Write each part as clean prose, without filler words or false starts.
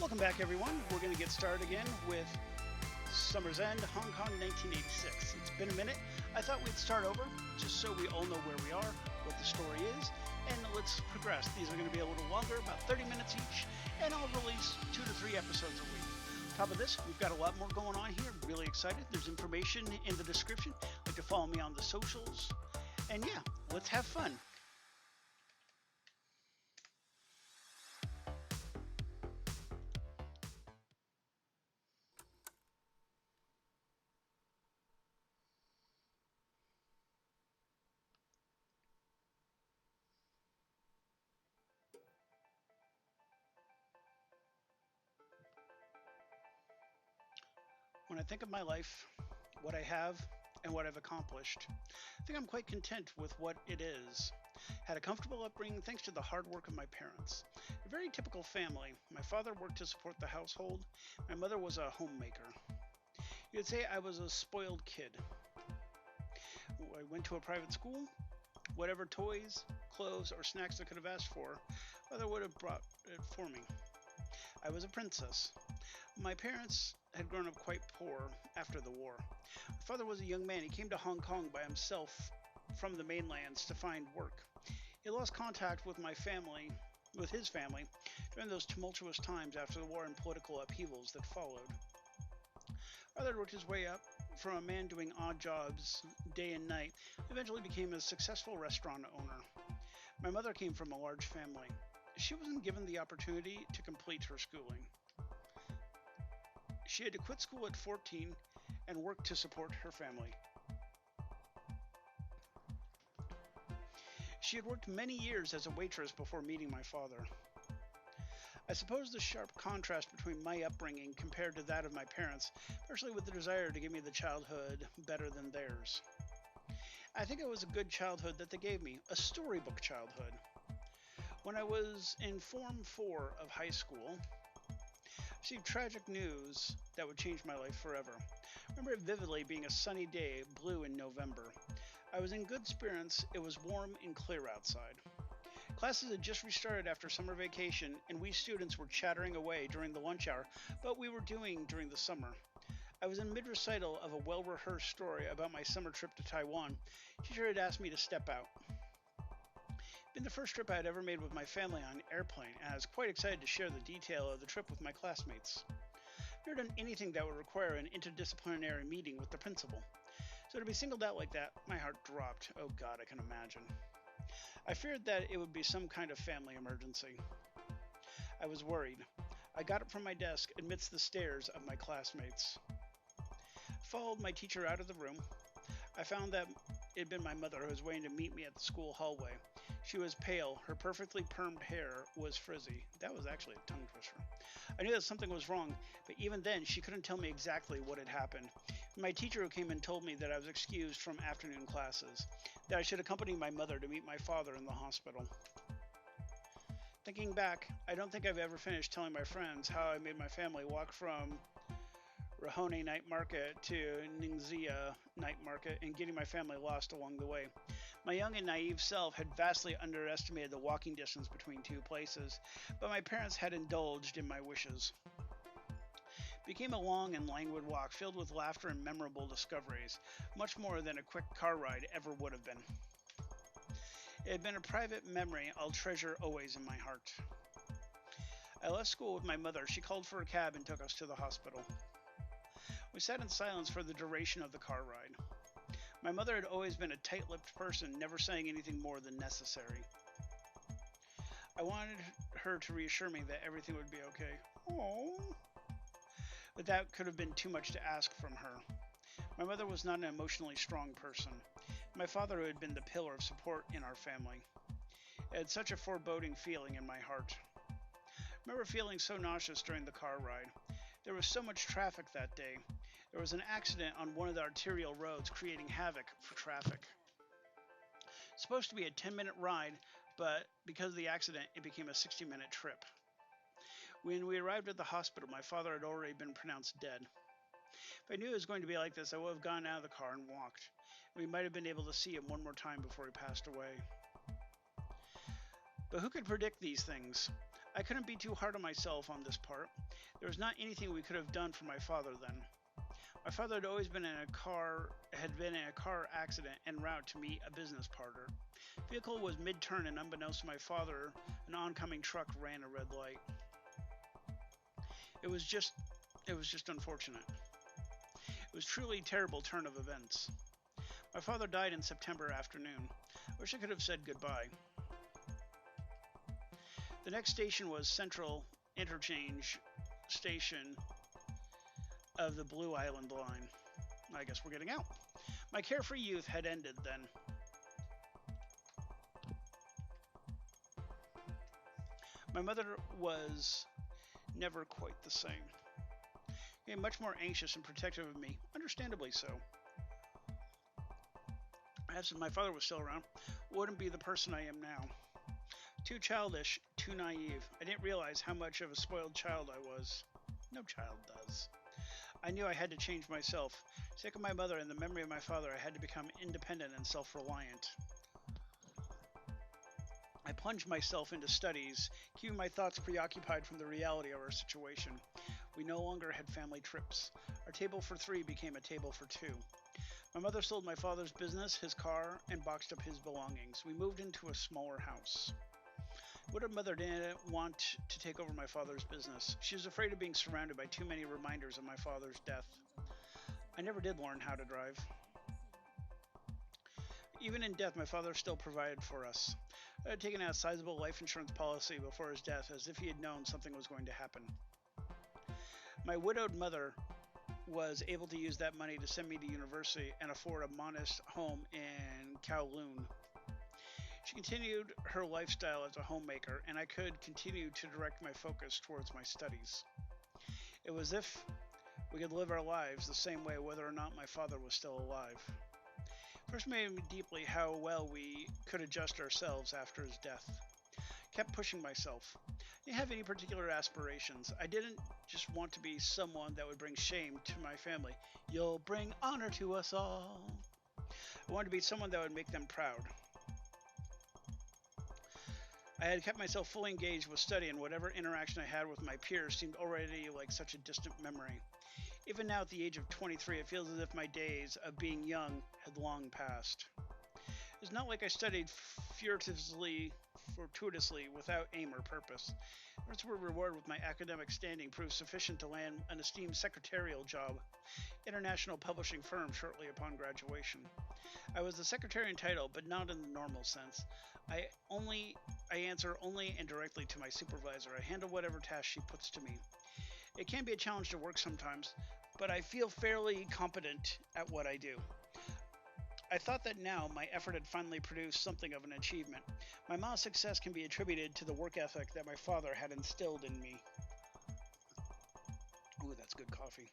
Welcome back, everyone. We're going to get started again with Summer's End, Hong Kong, 1986. It's been a minute. I thought we'd start over just so we all know where we are, what the story is, and let's progress. These are going to be a little longer, about 30 minutes each, and I'll release 2 to 3 episodes a week. Top of this, we've got a lot more going on here. Really excited. There's information in the description. Like to follow me on the socials. And yeah, let's have fun. When I think of my life, what I have, and what I've accomplished, I think I'm quite content with what it is. Had a comfortable upbringing thanks to the hard work of my parents. A very typical family. My father worked to support the household. My mother was a homemaker. You could say I was a spoiled kid. I went to a private school. Whatever toys, clothes, or snacks I could have asked for, mother would have brought it for me. I was a princess. My parents had grown up quite poor after the war. My father was a young man. He came to Hong Kong by himself from the mainlands to find work. He lost contact with his family, during those tumultuous times after the war and political upheavals that followed. Father worked his way up from a man doing odd jobs day and night, eventually became a successful restaurant owner. My mother came from a large family. She wasn't given the opportunity to complete her schooling. She had to quit school at 14 and work to support her family. She had worked many years as a waitress before meeting my father. I suppose the sharp contrast between my upbringing compared to that of my parents, especially with the desire to give me the childhood better than theirs. I think it was a good childhood that they gave me, a storybook childhood. When I was in Form 4 of high school, I received tragic news that would change my life forever. I remember it vividly being a sunny day, blue in November. I was in good spirits. It was warm and clear outside. Classes had just restarted after summer vacation, and we students were chattering away during the lunch hour, but we were doing during the summer. I was in mid-recital of a well-rehearsed story about my summer trip to Taiwan. Teacher had asked me to step out. Been the first trip I had ever made with my family on an airplane, and I was quite excited to share the detail of the trip with my classmates. I've never done anything that would require an interdisciplinary meeting with the principal. So to be singled out like that, my heart dropped. Oh God, I can imagine. I feared that it would be some kind of family emergency. I was worried. I got up from my desk amidst the stares of my classmates. Followed my teacher out of the room. I found that it had been my mother who was waiting to meet me at the school hallway. She was pale. Her perfectly permed hair was frizzy. That was actually a tongue twister. I knew that something was wrong, but even then she couldn't tell me exactly what had happened. My teacher who came and told me that I was excused from afternoon classes, that I should accompany my mother to meet my father in the hospital. Thinking back, I don't think I've ever finished telling my friends how I made my family walk from Rahone Night Market to Ningxia Night Market and getting my family lost along the way. My young and naive self had vastly underestimated the walking distance between two places, but my parents had indulged in my wishes. It became a long and languid walk filled with laughter and memorable discoveries, much more than a quick car ride ever would have been. It had been a private memory I'll treasure always in my heart. I left school with my mother. She called for a cab and took us to the hospital. We sat in silence for the duration of the car ride. My mother had always been a tight-lipped person, never saying anything more than necessary. I wanted her to reassure me that everything would be okay. Oh, but that could have been too much to ask from her. My mother was not an emotionally strong person. My father had been the pillar of support in our family. It had such a foreboding feeling in my heart. I remember feeling so nauseous during the car ride. There was so much traffic that day. There was an accident on one of the arterial roads, creating havoc for traffic. It's supposed to be a 10-minute ride, but because of the accident, it became a 60-minute trip. When we arrived at the hospital, my father had already been pronounced dead. If I knew it was going to be like this, I would have gone out of the car and walked. We might have been able to see him one more time before he passed away. But who could predict these things? I couldn't be too hard on myself on this part. There was not anything we could have done for my father then. My father had always been in a car accident en route to meet a business partner. The vehicle was mid-turn, and unbeknownst to my father, an oncoming truck ran a red light. It was just unfortunate. It was truly a terrible turn of events. My father died in September afternoon. I wish I could have said goodbye. The next station was Central Interchange Station of the Blue Island Line. I guess we're getting out. My carefree youth had ended then. My mother was never quite the same. She became much more anxious and protective of me, understandably so. Perhaps if my father was still around, I wouldn't be the person I am now. Too childish, too naive. I didn't realize how much of a spoiled child I was. No child does. I knew I had to change myself. For the sake of my mother and the memory of my father, I had to become independent and self-reliant. I plunged myself into studies, keeping my thoughts preoccupied from the reality of our situation. We no longer had family trips. Our table for three became a table for two. My mother sold my father's business, his car, and boxed up his belongings. We moved into a smaller house. What mother didn't want to take over my father's business? She was afraid of being surrounded by too many reminders of my father's death. I never did learn how to drive. Even in death, my father still provided for us. I had taken out a sizable life insurance policy before his death, as if he had known something was going to happen. My widowed mother was able to use that money to send me to university and afford a modest home in Kowloon. She continued her lifestyle as a homemaker, and I could continue to direct my focus towards my studies. It was as if we could live our lives the same way whether or not my father was still alive. First made me deeply how well we could adjust ourselves after his death. Kept pushing myself. I didn't have any particular aspirations. I didn't just want to be someone that would bring shame to my family. You'll bring honor to us all. I wanted to be someone that would make them proud. I had kept myself fully engaged with study, and whatever interaction I had with my peers seemed already like such a distant memory. Even now at the age of 23, it feels as if my days of being young had long passed. It's not like I studied fortuitously, without aim or purpose. Efforts were rewarded with my academic standing proved sufficient to land an esteemed secretarial job, international publishing firm shortly upon graduation. I was the secretary in title, but not in the normal sense. I answer only and directly to my supervisor. I handle whatever task she puts to me. It can be a challenge to work sometimes, but I feel fairly competent at what I do. I thought that now my effort had finally produced something of an achievement. My modest success can be attributed to the work ethic that my father had instilled in me. Ooh, that's good coffee.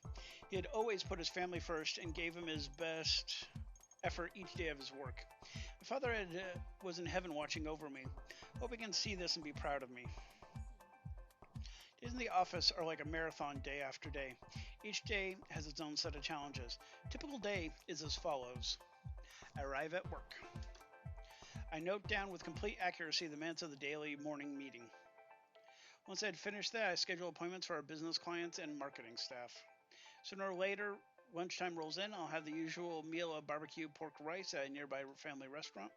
He had always put his family first and gave him his best effort each day of his work. My father was in heaven watching over me. Hope he can see this and be proud of me. Days in the office are like a marathon day after day. Each day has its own set of challenges. A typical day is as follows. I arrive at work. I note down with complete accuracy the minutes of the daily morning meeting. Once I had finished that, I schedule appointments for our business clients and marketing staff. Sooner or later, lunchtime rolls in. I'll have the usual meal of barbecue pork rice at a nearby family restaurant.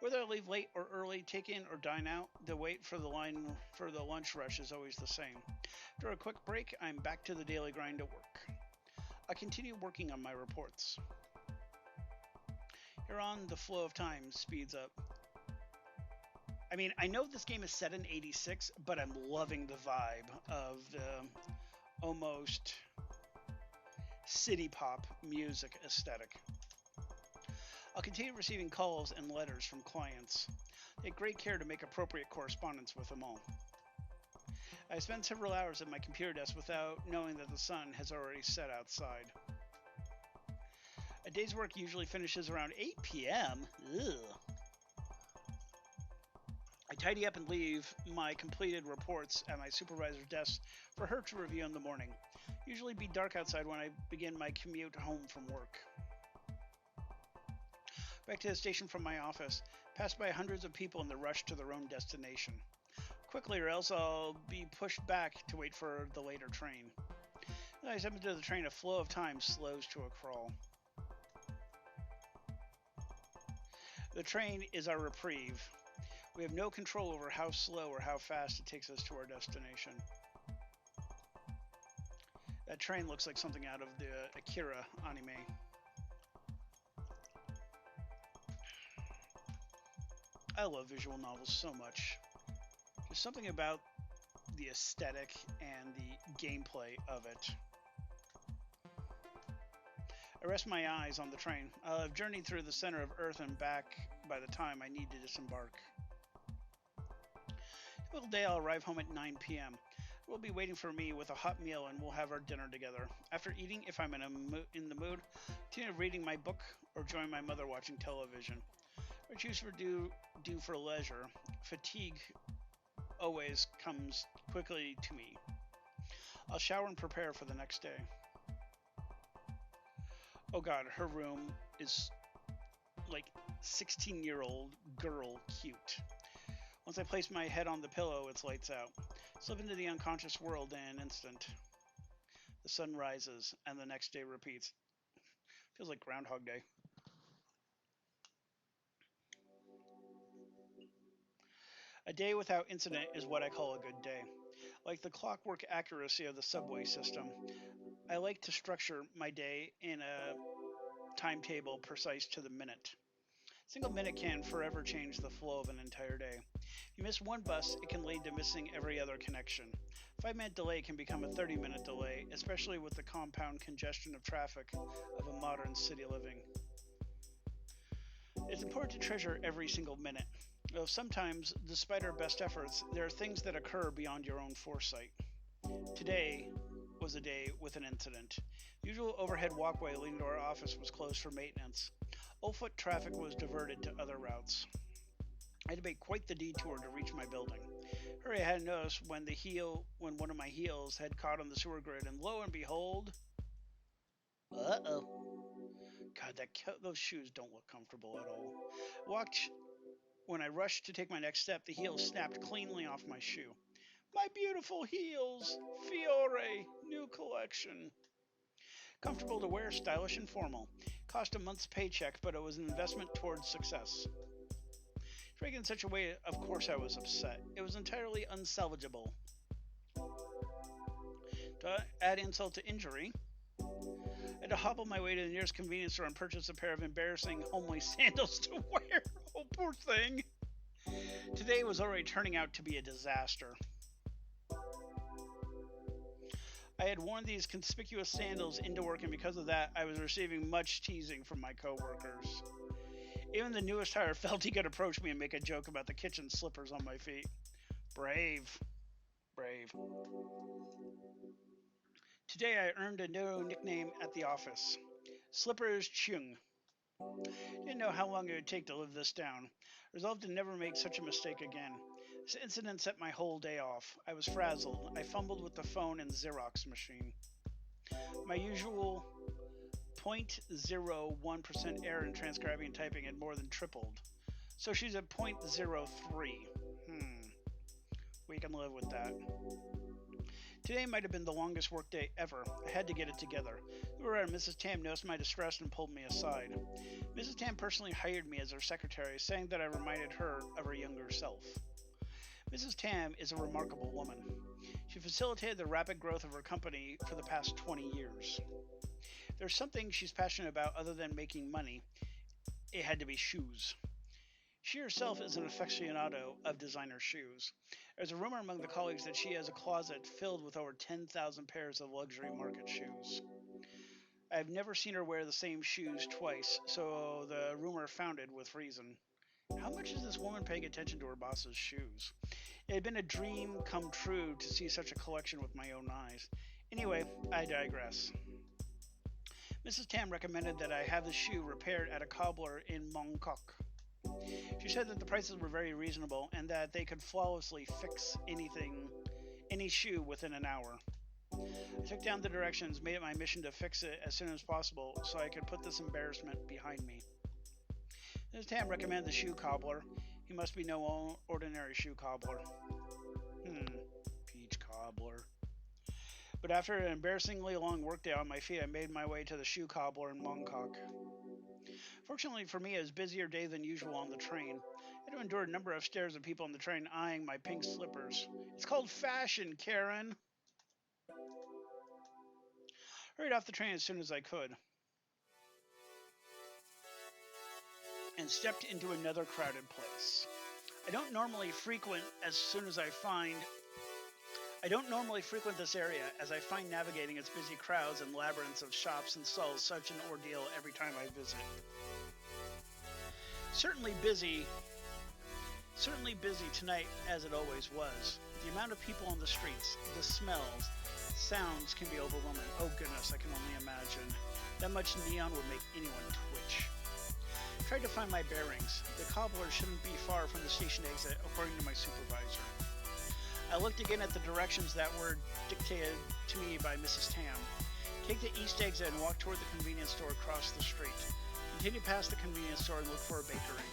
Whether I leave late or early, take in or dine out, the wait for the line for the lunch rush is always the same. After a quick break, I'm back to the daily grind at work. I continue working on my reports. Here on, the flow of time speeds up. I mean, I know this game is set in 86, but I'm loving the vibe of the almost city pop music aesthetic. I'll continue receiving calls and letters from clients. Take great care to make appropriate correspondence with them all. I spend several hours at my computer desk without knowing that the sun has already set outside. A day's work usually finishes around 8 p.m. Ugh. I tidy up and leave my completed reports at my supervisor's desk for her to review in the morning. Usually be dark outside when I begin my commute home from work. Back to the station from my office, passed by hundreds of people in the rush to their own destination. quickly, or else I'll be pushed back to wait for the later train. As I step into the train, a flow of time slows to a crawl. The train is our reprieve. We have no control over how slow or how fast it takes us to our destination. That train looks like something out of the Akira anime. I love visual novels so much. There's something about the aesthetic and the gameplay of it. I rest my eyes on the train. I'll have journeyed through the center of Earth and back by the time I need to disembark. Typical day, I'll arrive home at 9 p.m. It will be waiting for me with a hot meal and we'll have our dinner together. After eating, if I'm in the mood, continue reading my book or join my mother watching television. I choose for do for leisure. Fatigue always comes quickly to me. I'll shower and prepare for the next day. Oh god, her room is like 16-year-old girl cute. Once I place my head on the pillow, it's lights out. Slip into the unconscious world in an instant. The sun rises, and the next day repeats. Feels like Groundhog Day. A day without incident is what I call a good day. Like the clockwork accuracy of the subway system, I like to structure my day in a timetable precise to the minute. A single minute can forever change the flow of an entire day. If you miss one bus, it can lead to missing every other connection. A 5-minute delay can become a 30-minute delay, especially with the compound congestion of traffic of a modern city living. It's important to treasure every single minute. Though sometimes, despite our best efforts, there are things that occur beyond your own foresight. Today was a day with an incident. The usual overhead walkway leading to our office was closed for maintenance. All foot traffic was diverted to other routes. I had to make quite the detour to reach my building. Hurry, I hadn't noticed when one of my heels had caught on the sewer grid, and lo and behold, God, those shoes don't look comfortable at all. When I rushed to take my next step, the heel snapped cleanly off my shoe. My beautiful heels! Fiore! New collection. Comfortable to wear, stylish and formal. Cost a month's paycheck, but it was an investment towards success. Breaking in such a way, of course I was upset. It was entirely unsalvageable. To add insult to injury, I had to hobble my way to the nearest convenience store and purchase a pair of embarrassing, homely sandals to wear. Oh, poor thing. Today was already turning out to be a disaster. I had worn these conspicuous sandals into work, and because of that, I was receiving much teasing from my coworkers. Even the newest hire felt he could approach me and make a joke about the kitchen slippers on my feet. Brave. Brave. Today I earned a new nickname at the office. Slippers Chung. Didn't know how long it would take to live this down. Resolved to never make such a mistake again. This incident set my whole day off. I was frazzled. I fumbled with the phone and Xerox machine. My usual 0.01% error in transcribing and typing had more than tripled. So she's at 0.03. We can live with that. Today might have been the longest workday ever. I had to get it together. Mrs. Tam noticed my distress and pulled me aside. Mrs. Tam personally hired me as her secretary, saying that I reminded her of her younger self. Mrs. Tam is a remarkable woman. She facilitated the rapid growth of her company for the past 20 years. If there's something she's passionate about other than making money, it had to be shoes. She herself is an aficionado of designer shoes. There's a rumor among the colleagues that she has a closet filled with over 10,000 pairs of luxury market shoes. I've never seen her wear the same shoes twice, so the rumor founded with reason. How much is this woman paying attention to her boss's shoes? It had been a dream come true to see such a collection with my own eyes. Anyway, I digress. Mrs. Tam recommended that I have the shoe repaired at a cobbler in HongKong. She said that the prices were very reasonable and that they could flawlessly fix any shoe within an hour. I took down the directions, made it my mission to fix it as soon as possible so I could put this embarrassment behind me. Mrs. Tam recommended the shoe cobbler. He must be no ordinary shoe cobbler. Peach cobbler. But after an embarrassingly long workday on my feet, I made my way to the shoe cobbler in HongKong. Fortunately for me, it was a busier day than usual on the train. I had to endure a number of stares of people on the train eyeing my pink slippers. It's called fashion, Karen. Hurried off the train as soon as I could and stepped into another crowded place. I don't normally frequent this area, as I find navigating its busy crowds and labyrinths of shops and stalls such an ordeal every time I visit. Certainly busy tonight as it always was. The amount of people on the streets, the smells, sounds can be overwhelming. Oh goodness, I can only imagine. That much neon would make anyone twitch. Tried to find my bearings. The cobbler shouldn't be far from the station exit, according to my supervisor. I looked again at the directions that were dictated to me by Mrs. Tam. Take the east exit and walk toward the convenience store across the street. Continue past the convenience store and look for a bakery.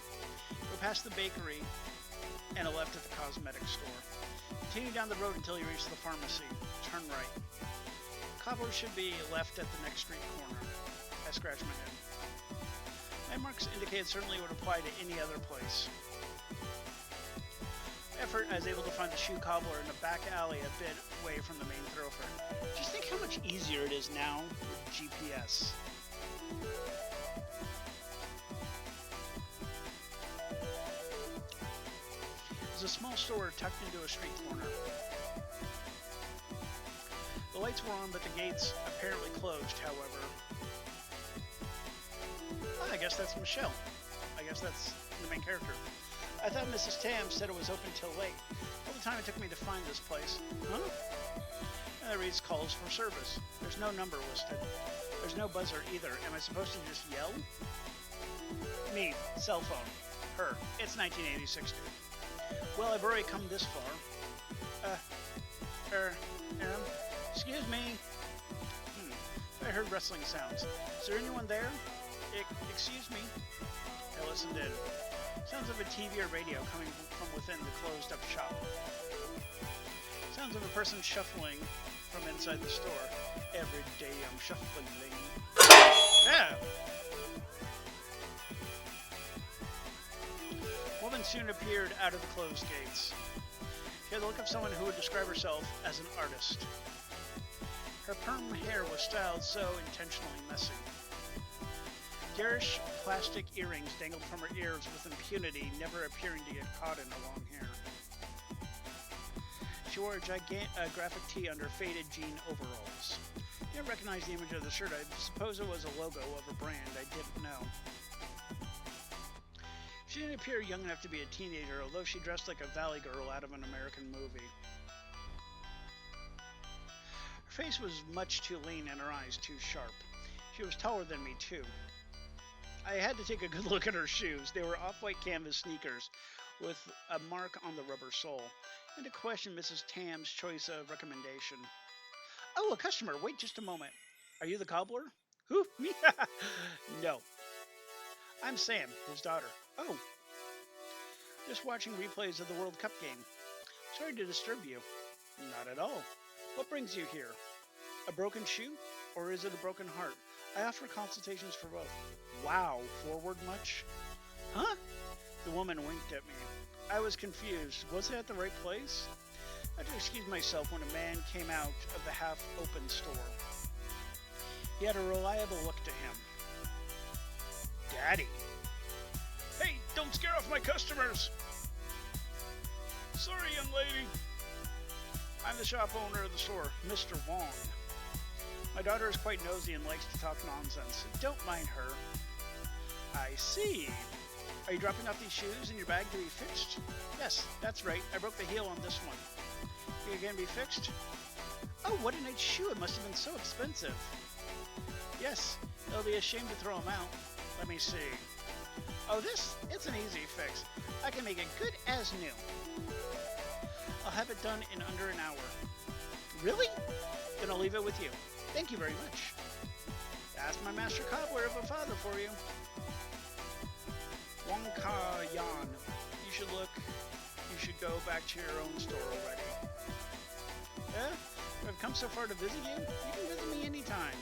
Go past the bakery and a left at the cosmetic store. Continue down the road until you reach the pharmacy. Turn right. Cobbler should be left at the next street corner. I scratched my head. Landmarks indicated certainly would apply to any other place. Effort, I was able to find the shoe cobbler in a back alley a bit away from the main thoroughfare. Just think how much easier it is now with GPS. There's a small store tucked into a street corner. The lights were on, but the gates apparently closed, however. I guess that's Michelle. I guess that's the main character. I thought Mrs. Tam said it was open till late. All the time it took me to find this place. Huh? And it reads calls for service. There's no number listed. There's no buzzer either. Am I supposed to just yell? Me. Cell phone. Her. It's 1986. Well, I've already come this far. Excuse me. I heard rustling sounds. Is there anyone there? Excuse me. I listened in. Sounds of a TV or radio coming from within the closed-up shop. Sounds of a person shuffling from inside the store. Every day I'm shuffling. Yeah! Woman soon appeared out of the closed gates. She had the look of someone who would describe herself as an artist. Her perm hair was styled so intentionally messy. Garish plastic earrings dangled from her ears with impunity, never appearing to get caught in the long hair. She wore a graphic tee under faded jean overalls. I didn't recognize the image of the shirt. I suppose it was a logo of a brand. I didn't know. She didn't appear young enough to be a teenager, although she dressed like a valley girl out of an American movie. Her face was much too lean and her eyes too sharp. She was taller than me, too. I had to take a good look at her shoes. They were off-white canvas sneakers with a mark on the rubber sole, and to question Mrs. Tam's choice of recommendation. Oh, a customer. Wait just a moment. Are you the cobbler? Who? Me? No. I'm Sam, his daughter. Oh. Just watching replays of the World Cup game. Sorry to disturb you. Not at all. What brings you here? A broken shoe? Or is it a broken heart? I offer consultations for both. Wow, forward much? Huh? The woman winked at me. I was confused. Was it at the right place? I had to excuse myself when a man came out of the half-open store. He had a reliable look to him. Daddy. Hey, don't scare off my customers! Sorry, young lady. I'm the shop owner of the store, Mr. Wong. My daughter is quite nosy and likes to talk nonsense. Don't mind her. I see. Are you dropping off these shoes in your bag to be fixed? Yes, that's right. I broke the heel on this one. You gonna be fixed? Oh, what a nice shoe. It must have been so expensive. Yes, it'll be a shame to throw them out. Let me see. Oh, it's an easy fix. I can make it good as new. I'll have it done in under an hour. Really? Then I'll leave it with you. Thank you very much. Ask my master cobbler of a father for you. Wong Ka Yan. You You should go back to your own store already. I've come so far to visit you? You can visit me anytime.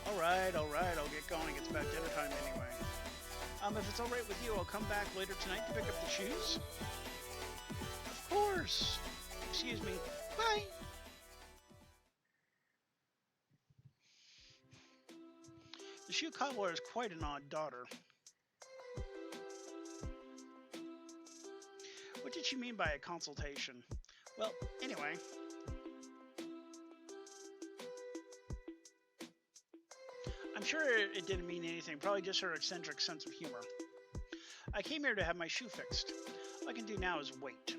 Alright, I'll get going. It's about dinner time anyway. If it's alright with you, I'll come back later tonight to pick up the shoes. Of course. Excuse me. Bye. The shoe cobbler is quite an odd daughter. What did she mean by a consultation? Well, anyway. I'm sure it didn't mean anything, probably just her eccentric sense of humor. I came here to have my shoe fixed. All I can do now is wait.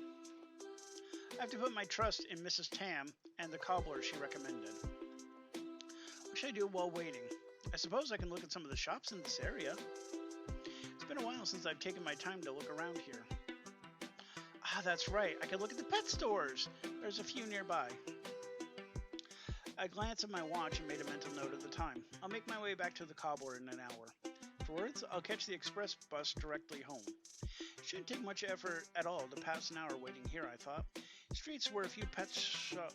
I have to put my trust in Mrs. Tam and the cobbler she recommended. What should I do while waiting? I suppose I can look at some of the shops in this area. It's been a while since I've taken my time to look around here. Ah, that's right. I could look at the pet stores. There's a few nearby. I glanced at my watch and made a mental note of the time. I'll make my way back to the cobbler in an hour. Afterwards, I'll catch the express bus directly home. It shouldn't take much effort at all to pass an hour waiting here, I thought. Streets where a few pet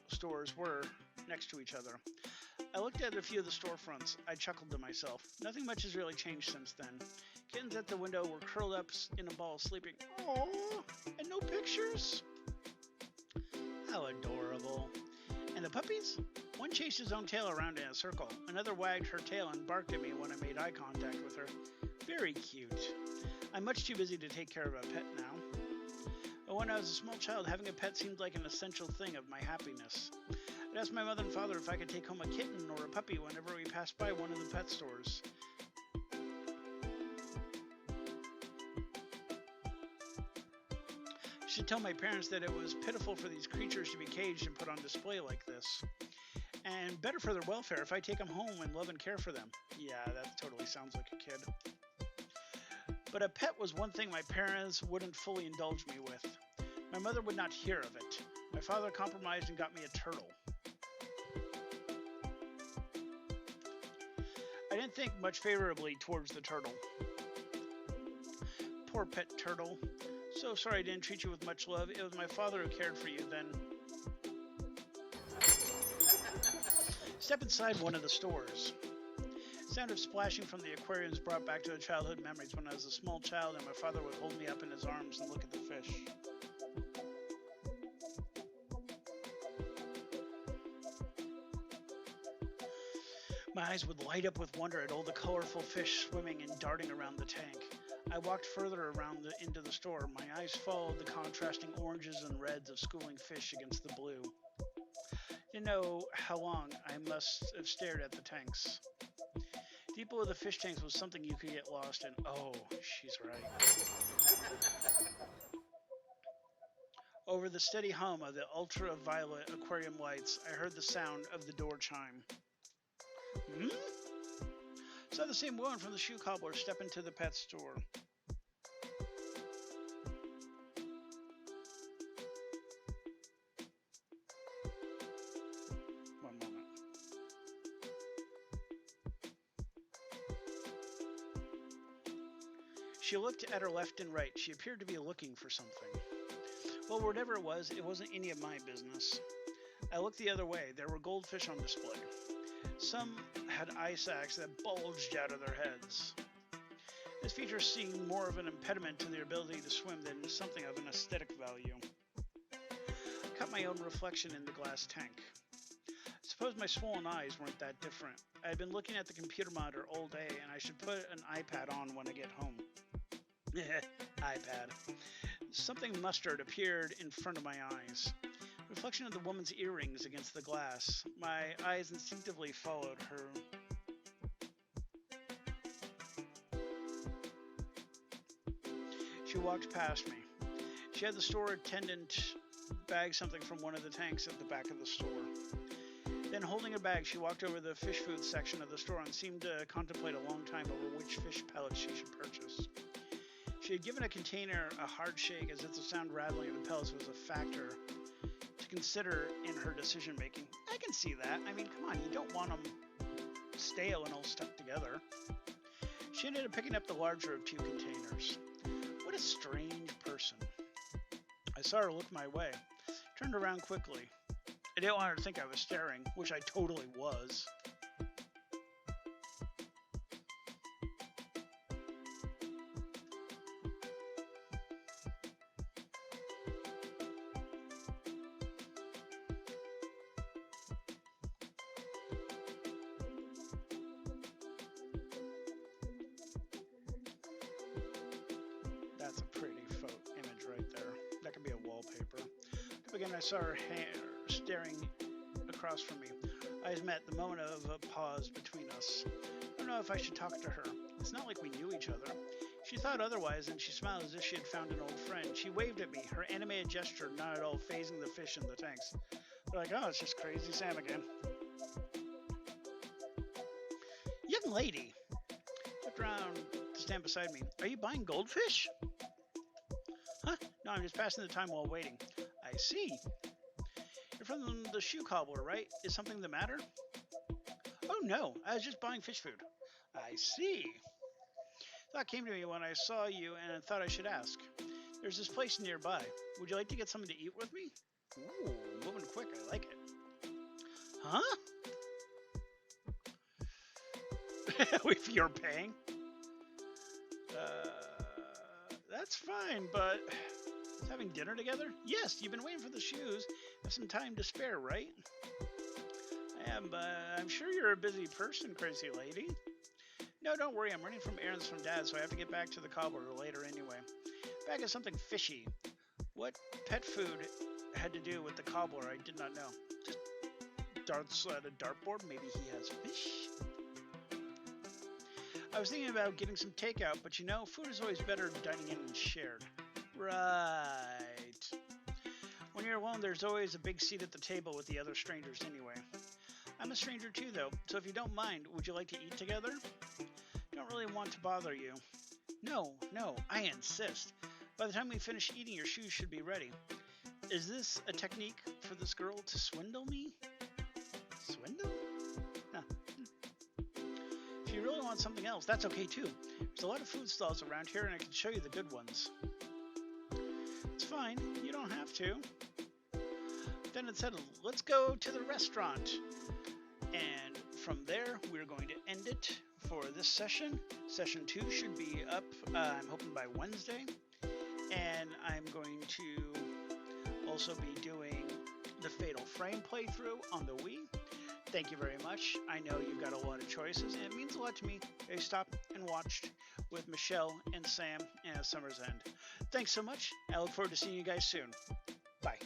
stores were next to each other. I looked at a few of the storefronts. I chuckled to myself. Nothing much has really changed since then. Kittens at the window were curled up in a ball sleeping. Aww, and no pictures? How adorable. And the puppies? One chased his own tail around in a circle. Another wagged her tail and barked at me when I made eye contact with her. Very cute. I'm much too busy to take care of a pet now. But when I was a small child, having a pet seemed like an essential thing of my happiness. I'd ask my mother and father if I could take home a kitten or a puppy whenever we passed by one of the pet stores. I should tell my parents that it was pitiful for these creatures to be caged and put on display like this. And better for their welfare if I take them home and love and care for them. Yeah, that totally sounds like a kid. But a pet was one thing my parents wouldn't fully indulge me with. My mother would not hear of it. My father compromised and got me a turtle. I didn't think much favorably towards the turtle. Poor pet turtle. So sorry I didn't treat you with much love. It was my father who cared for you then. Step inside one of the stores. The sound of splashing from the aquariums brought back to the childhood memories when I was a small child and my father would hold me up in his arms and look at the fish. My eyes would light up with wonder at all the colorful fish swimming and darting around the tank. I walked further around into the store. My eyes followed the contrasting oranges and reds of schooling fish against the blue. Didn't know how long I must have stared at the tanks. Deep below the fish tanks was something you could get lost in. Oh, she's right. Over the steady hum of the ultraviolet aquarium lights, I heard the sound of the door chime. Saw the same woman from the shoe cobbler step into the pet store. One moment. She looked at her left and right. She appeared to be looking for something. Well, whatever it wasn't any of my business. I looked the other way. There were goldfish on display. Some had eye sacs that bulged out of their heads. This feature seemed more of an impediment to their ability to swim than something of an aesthetic value. I caught my own reflection in the glass tank. I suppose my swollen eyes weren't that different. I had been looking at the computer monitor all day, and I should put an iPad on when I get home. iPad. Something mustard appeared in front of my eyes. Reflection of the woman's earrings against the glass. My eyes instinctively followed her. She walked past me. She had the store attendant bag something from one of the tanks at the back of the store. Then, holding a bag, she walked over the fish food section of the store and seemed to contemplate a long time over which fish pellets she should purchase. She had given a container a hard shake as if the sound rattling of the pellets was a factor to consider in her decision making. I can see that. I mean, come on, you don't want them stale and all stuck together. She ended up picking up the larger of two containers. What What a strange person. I saw her look my way, turned around quickly. I didn't want her to think I was staring, which I totally was. That's a pretty image right there. That could be a wallpaper. Again, I saw her hair staring across from me. Eyes met, the moment of a pause between us. I don't know if I should talk to her. It's not like we knew each other. She thought otherwise, and she smiled as if she had found an old friend. She waved at me, her animated gesture not at all phasing the fish in the tanks. They're like, oh, it's just Crazy Sam again. Young lady, looked around to stand beside me. Are you buying goldfish? Huh? No, I'm just passing the time while waiting. I see. You're from the shoe cobbler, right? Is something the matter? Oh no, I was just buying fish food. I see. Thought came to me when I saw you and I thought I should ask. There's this place nearby. Would you like to get something to eat with me? Ooh, moving quick, I like it. Huh? If you're paying? That's fine, but having dinner together? Yes, you've been waiting for the shoes. Have some time to spare, right? I am, but I'm sure you're a busy person, crazy lady. No, don't worry. I'm running from errands from Dad, so I have to get back to the cobbler later anyway. Back is something fishy. What pet food had to do with the cobbler, I did not know. Just darts at a dartboard? Maybe he has fish? I was thinking about getting some takeout, but you know, food is always better dining in and shared. Right. When you're alone, there's always a big seat at the table with the other strangers anyway. I'm a stranger too, though, so if you don't mind, would you like to eat together? Don't really want to bother you. No, I insist. By the time we finish eating, your shoes should be ready. Is this a technique for this girl to swindle me? Swindle? Huh. If you really want something else, that's okay too. There's a lot of food stalls around here, and I can show you the good ones. It's fine. You don't have to. Then it settled. Let's go to the restaurant. And from there, we're going to end it for this session. Session 2 should be up, I'm hoping, by Wednesday. And I'm going to also be doing the Fatal Frame playthrough on the Wii. Thank you very much. I know you've got a lot of choices, and it means a lot to me that you stopped and watched with Michelle and Sam and Summer's End. Thanks so much. I look forward to seeing you guys soon. Bye.